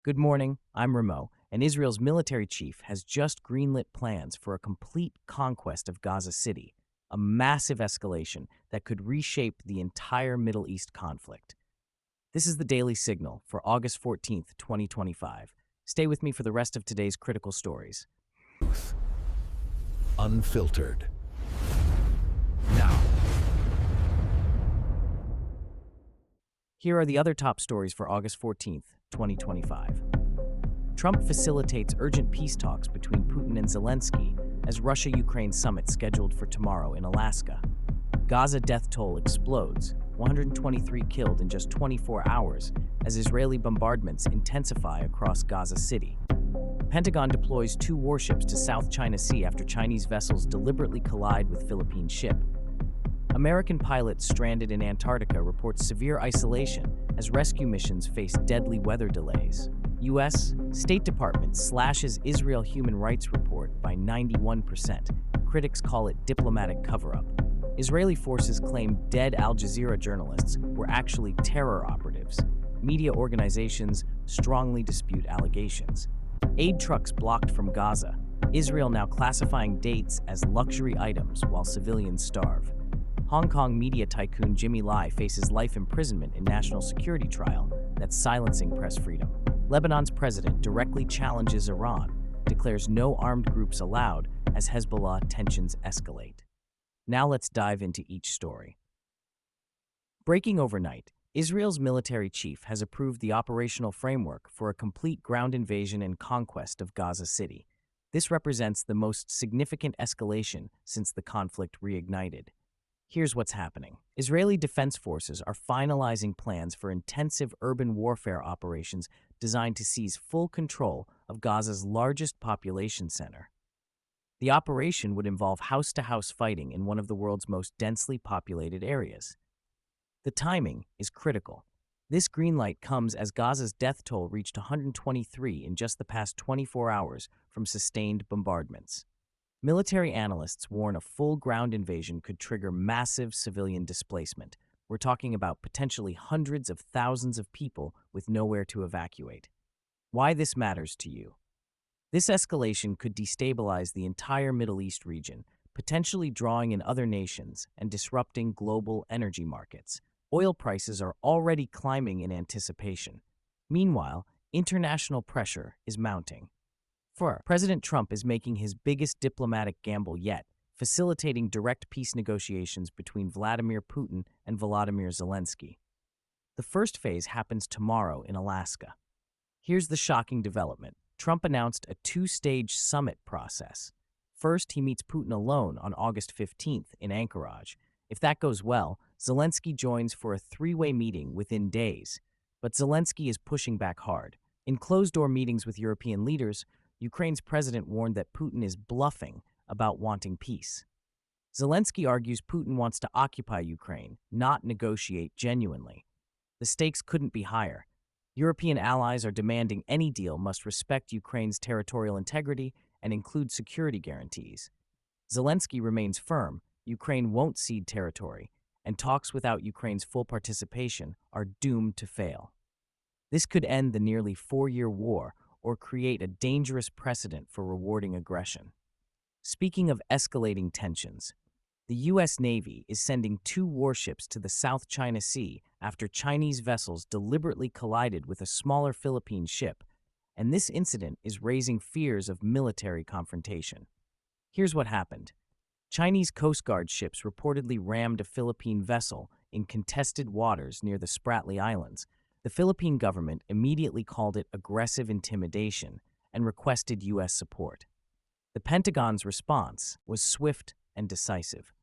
Good morning, I'm Ramo, and Israel's military chief has just greenlit plans for a complete conquest of Gaza City, a massive escalation that could reshape the entire Middle East conflict. This is the Daily Signal for August 14th, 2025. Stay with me for the rest of today's critical stories. Unfiltered. Now, Here are the other top stories for August 14th, 2025. Trump facilitates urgent peace talks between Putin and Zelensky as Russia-Ukraine summit scheduled for tomorrow in Alaska. Gaza death toll explodes, 123 killed in just 24 hours as Israeli bombardments intensify across Gaza City. Pentagon deploys 2 warships to South China Sea after Chinese vessels deliberately collide with Philippine ship. American pilot stranded in Antarctica reports severe isolation as rescue missions face deadly weather delays. U.S. State Department slashes Israel human rights report by 91%. Critics call it diplomatic cover-up. Israeli forces claim dead Al Jazeera journalists were actually terror operatives. Media organizations strongly dispute allegations. Aid trucks blocked from Gaza. Israel now classifying dates as luxury items while civilians starve. Hong Kong media tycoon Jimmy Lai faces life imprisonment in national security trial that's silencing press freedom. Lebanon's president directly challenges Iran, declares no armed groups allowed as Hezbollah tensions escalate. Now let's dive into each story. Breaking overnight, Israel's military chief has approved the operational framework for a complete ground invasion and conquest of Gaza City. This represents the most significant escalation since the conflict reignited. Here's what's happening. Israeli defense forces are finalizing plans for intensive urban warfare operations designed to seize full control of Gaza's largest population center. The operation would involve house-to-house fighting in one of the world's most densely populated areas. The timing is critical. This green light comes as Gaza's death toll reached 123 in just the past 24 hours from sustained bombardments. Military analysts warn a full ground invasion could trigger massive civilian displacement. We're talking about potentially hundreds of thousands of people with nowhere to evacuate. Why this matters to you? This escalation could destabilize the entire Middle East region, potentially drawing in other nations and disrupting global energy markets. Oil prices are already climbing in anticipation. Meanwhile, international pressure is mounting. President Trump is making his biggest diplomatic gamble yet, facilitating direct peace negotiations between Vladimir Putin and Volodymyr Zelensky. The first phase happens tomorrow in Alaska. Here's the shocking development. Trump announced a 2-stage summit process. First, he meets Putin alone on August 15th in Anchorage. If that goes well, Zelensky joins for a 3-way meeting within days. But Zelensky is pushing back hard. In closed-door meetings with European leaders, Ukraine's president warned that Putin is bluffing about wanting peace. Zelensky argues Putin wants to occupy Ukraine, not negotiate genuinely. The stakes couldn't be higher. European allies are demanding any deal must respect Ukraine's territorial integrity and include security guarantees. Zelensky remains firm, Ukraine won't cede territory, and talks without Ukraine's full participation are doomed to fail. This could end the nearly 4-year war or create a dangerous precedent for rewarding aggression. Speaking of escalating tensions, the U.S. Navy is sending 2 warships to the South China Sea after Chinese vessels deliberately collided with a smaller Philippine ship, and this incident is raising fears of military confrontation. Here's what happened. Chinese Coast Guard ships reportedly rammed a Philippine vessel in contested waters near the Spratly Islands. The Philippine government immediately called it aggressive intimidation and requested U.S. support. The Pentagon's response was swift and decisive.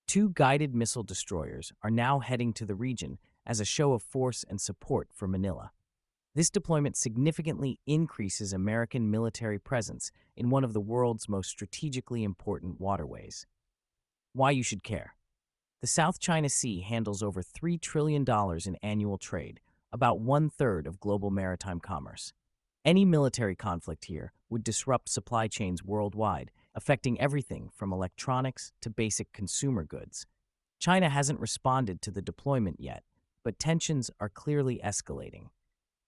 2 guided missile destroyers are now heading to the region as a show of force and support for Manila. This deployment significantly increases American military presence in one of the world's most strategically important waterways. Why you should care. The South China Sea handles over $3 trillion in annual trade, about 1/3 of global maritime commerce. Any military conflict here would disrupt supply chains worldwide, affecting everything from electronics to basic consumer goods. China hasn't responded to the deployment yet, but tensions are clearly escalating.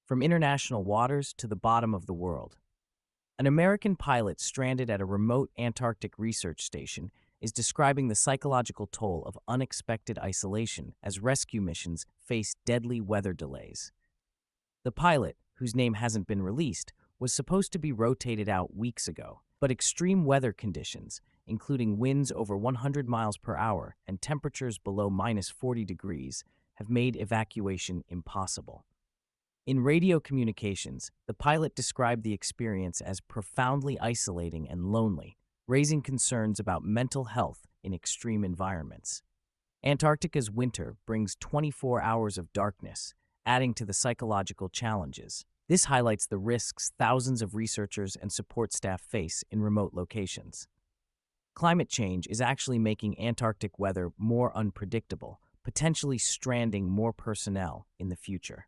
from international waters to the bottom of the world. An American pilot stranded at a remote Antarctic research station is describing the psychological toll of unexpected isolation as rescue missions face deadly weather delays. The pilot, whose name hasn't been released, was supposed to be rotated out weeks ago, but extreme weather conditions, including winds over 100 miles per hour and temperatures below -40 degrees, have made evacuation impossible. In radio communications, the pilot described the experience as profoundly isolating and lonely, raising concerns about mental health in extreme environments. Antarctica's winter brings 24 hours of darkness, adding to the psychological challenges. This highlights the risks thousands of researchers and support staff face in remote locations. Climate change is actually making Antarctic weather more unpredictable, potentially stranding more personnel in the future.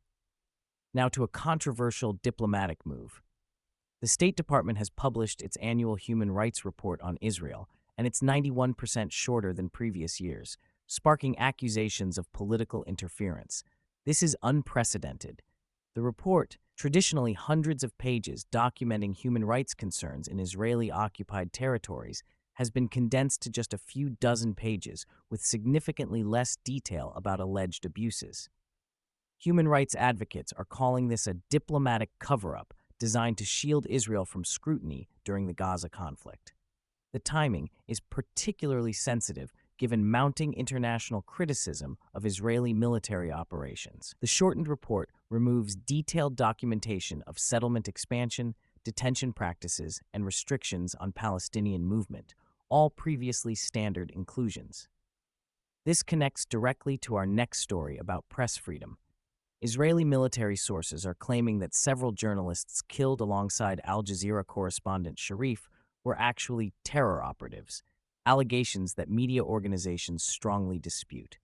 Now to a controversial diplomatic move. The State Department has published its annual human rights report on Israel, and it's 91% shorter than previous years, sparking accusations of political interference. This is unprecedented. The report, traditionally hundreds of pages documenting human rights concerns in Israeli-occupied territories, has been condensed to just a few dozen pages with significantly less detail about alleged abuses. Human rights advocates are calling this a diplomatic cover-up designed to shield Israel from scrutiny during the Gaza conflict. The timing is particularly sensitive given mounting international criticism of Israeli military operations. The shortened report removes detailed documentation of settlement expansion, detention practices, and restrictions on Palestinian movement, all previously standard inclusions. This connects directly to our next story about press freedom. Israeli military sources are claiming that several journalists killed alongside Al Jazeera correspondent Sharif were actually terror operatives, allegations that media organizations strongly dispute.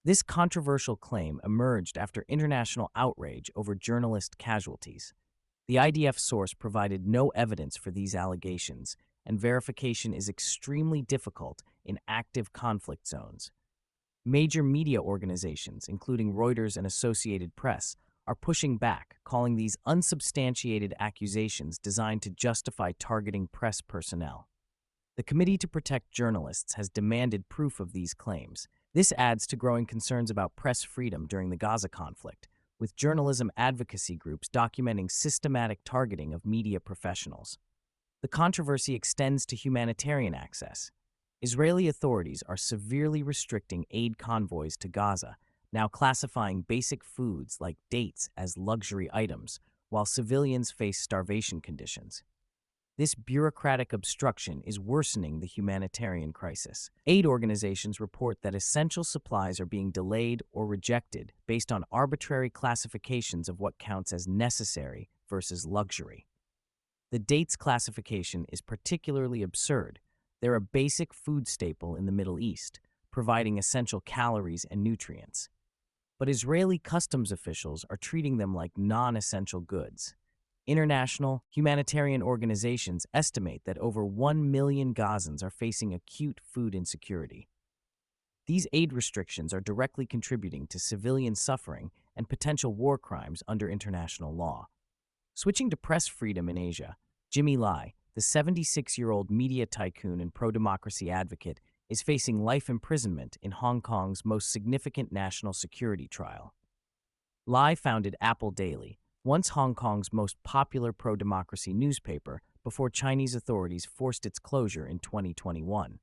This controversial claim emerged after international outrage over journalist casualties. The IDF source provided no evidence for these allegations, and verification is extremely difficult in active conflict zones. Major media organizations, including Reuters and Associated Press, are pushing back, calling these unsubstantiated accusations designed to justify targeting press personnel. The Committee to Protect Journalists has demanded proof of these claims. This adds to growing concerns about press freedom during the Gaza conflict, with journalism advocacy groups documenting systematic targeting of media professionals. The controversy extends to humanitarian access. Israeli authorities are severely restricting aid convoys to Gaza, now classifying basic foods like dates as luxury items, while civilians face starvation conditions. This bureaucratic obstruction is worsening the humanitarian crisis. Aid organizations report that essential supplies are being delayed or rejected based on arbitrary classifications of what counts as necessary versus luxury. The dates classification is particularly absurd. They're a basic food staple in the Middle East, providing essential calories and nutrients. But Israeli customs officials are treating them like non-essential goods. International humanitarian organizations estimate that over 1 million Gazans are facing acute food insecurity. These aid restrictions are directly contributing to civilian suffering and potential war crimes under international law. Switching to press freedom in Asia, Jimmy Lai, the 76-year-old media tycoon and pro-democracy advocate, is facing life imprisonment in Hong Kong's most significant national security trial. Lai founded Apple Daily, once Hong Kong's most popular pro-democracy newspaper, before Chinese authorities forced its closure in 2021.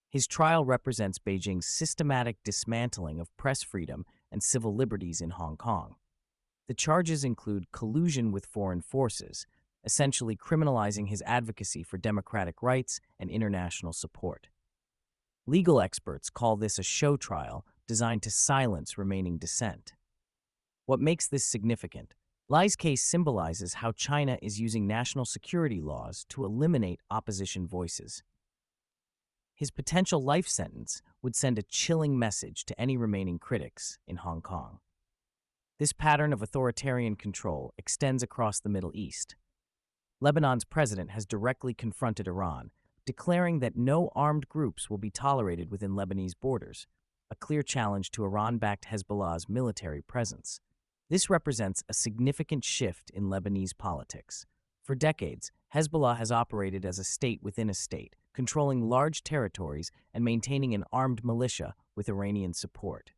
His trial represents Beijing's systematic dismantling of press freedom and civil liberties in Hong Kong. The charges include collusion with foreign forces, essentially criminalizing his advocacy for democratic rights and international support. Legal experts call this a show trial designed to silence remaining dissent. What makes this significant? Lai's case symbolizes how China is using national security laws to eliminate opposition voices. His potential life sentence would send a chilling message to any remaining critics in Hong Kong. This pattern of authoritarian control extends across the Middle East. Lebanon's president has directly confronted Iran, declaring that no armed groups will be tolerated within Lebanese borders, a clear challenge to Iran-backed Hezbollah's military presence. This represents a significant shift in Lebanese politics. For decades, Hezbollah has operated as a state within a state, controlling large territories and maintaining an armed militia with Iranian support.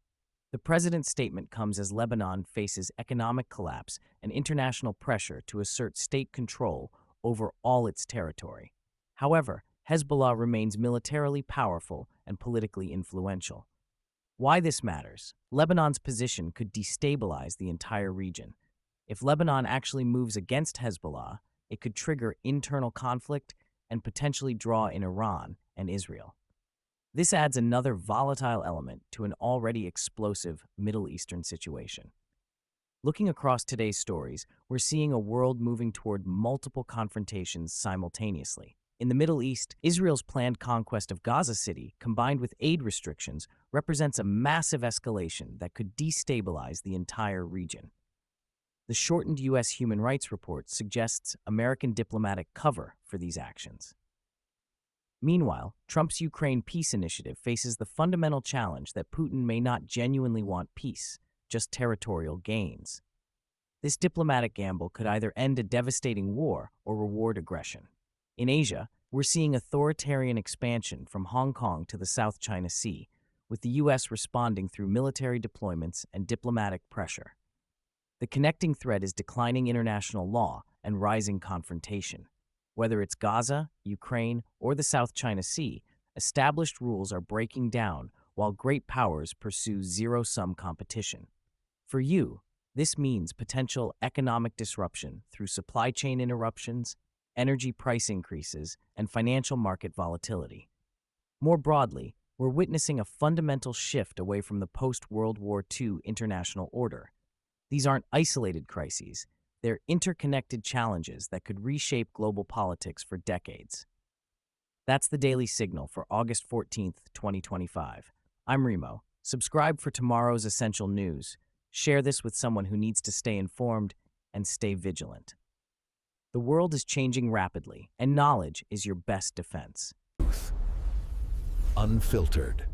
The president's statement comes as Lebanon faces economic collapse and international pressure to assert state control over all its territory. However, Hezbollah remains militarily powerful and politically influential. Why this matters: Lebanon's position could destabilize the entire region. If Lebanon actually moves against Hezbollah, it could trigger internal conflict and potentially draw in Iran and Israel. This adds another volatile element to an already explosive Middle Eastern situation. Looking across today's stories, we're seeing a world moving toward multiple confrontations simultaneously. In the Middle East, Israel's planned conquest of Gaza City, combined with aid restrictions, represents a massive escalation that could destabilize the entire region. The shortened U.S. Human Rights Report suggests American diplomatic cover for these actions. Meanwhile, Trump's Ukraine peace initiative faces the fundamental challenge that Putin may not genuinely want peace, just territorial gains. This diplomatic gamble could either end a devastating war or reward aggression. In Asia, we're seeing authoritarian expansion from Hong Kong to the South China Sea, with the U.S. responding through military deployments and diplomatic pressure. The connecting thread is declining international law and rising confrontation. Whether it's Gaza, Ukraine, or the South China Sea, established rules are breaking down while great powers pursue zero-sum competition. For you, this means potential economic disruption through supply chain interruptions, energy price increases, and financial market volatility. More broadly, we're witnessing a fundamental shift away from the post-World War II international order. These aren't isolated crises. They're interconnected challenges that could reshape global politics for decades. That's the Daily Signal for August 14th, 2025. I'm Remo. Subscribe for tomorrow's essential news. Share this with someone who needs to stay informed and stay vigilant. The world is changing rapidly, and knowledge is your best defense. Unfiltered.